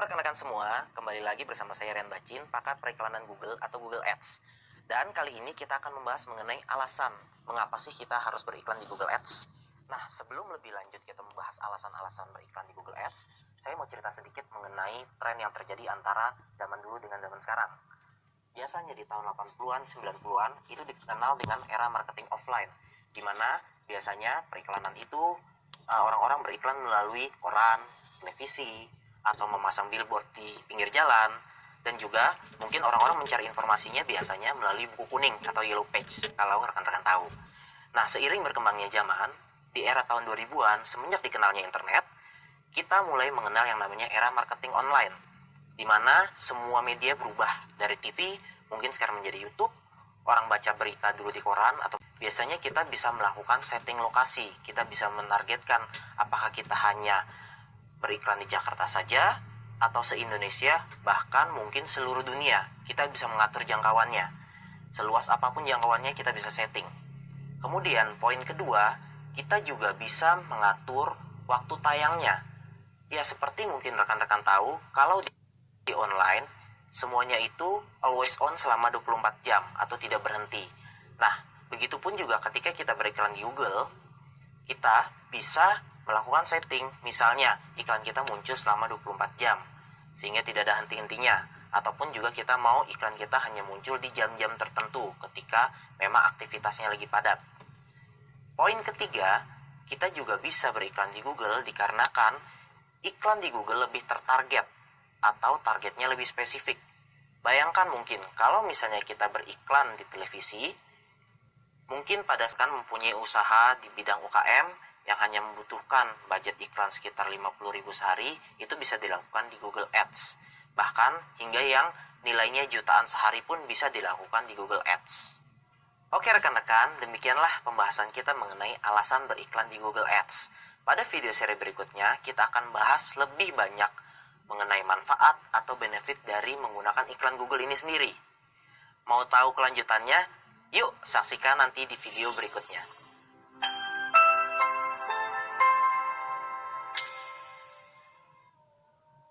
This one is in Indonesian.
rekan-rekan semua, kembali lagi bersama saya Rian Bacin, pakar periklanan Google atau Google Ads. Dan kali ini kita akan membahas mengenai alasan mengapa sih kita harus beriklan di Google Ads. Nah, sebelum lebih lanjut kita membahas alasan-alasan beriklan di Google Ads, saya mau cerita sedikit mengenai tren yang terjadi antara zaman dulu dengan zaman sekarang. Biasanya di tahun 80-an, 90-an itu dikenal dengan era marketing offline, di mana biasanya periklanan itu orang-orang beriklan melalui koran, televisi, atau memasang billboard di pinggir jalan, dan juga mungkin orang-orang mencari informasinya biasanya melalui buku kuning atau yellow page kalau rekan-rekan tahu. Nah, seiring berkembangnya zaman, di era tahun 2000-an semenjak dikenalnya internet, kita mulai mengenal yang namanya era marketing online, di mana semua media berubah dari TV mungkin sekarang menjadi YouTube. Orang baca berita dulu di koran, atau biasanya kita bisa melakukan setting lokasi. Kita bisa menargetkan apakah kita hanya beriklan di Jakarta saja atau se-Indonesia, bahkan mungkin seluruh dunia. Kita bisa mengatur jangkauannya. Seluas apapun jangkauannya kita bisa setting. Kemudian poin kedua, kita juga bisa mengatur waktu tayangnya. Ya, seperti mungkin rekan-rekan tahu, kalau di online semuanya itu always on selama 24 jam atau tidak berhenti. Nah, begitupun juga ketika kita beriklan di Google, kita bisa melakukan setting, misalnya iklan kita muncul selama 24 jam sehingga tidak ada henti-hentinya, ataupun juga kita mau iklan kita hanya muncul di jam-jam tertentu ketika memang aktivitasnya lagi padat. Poin ketiga, kita juga bisa beriklan di Google dikarenakan iklan di Google lebih tertarget atau targetnya lebih spesifik. Bayangkan mungkin kalau misalnya kita beriklan di televisi, mungkin pada saat mempunyai usaha di bidang UKM yang hanya membutuhkan budget iklan sekitar 50.000 sehari, itu bisa dilakukan di Google Ads. Bahkan hingga yang nilainya jutaan sehari pun bisa dilakukan di Google Ads. Oke rekan-rekan, demikianlah pembahasan kita mengenai alasan beriklan di Google Ads. Pada video seri berikutnya, kita akan bahas lebih banyak mengenai manfaat atau benefit dari menggunakan iklan Google ini sendiri. Mau tahu kelanjutannya? Yuk saksikan nanti di video berikutnya.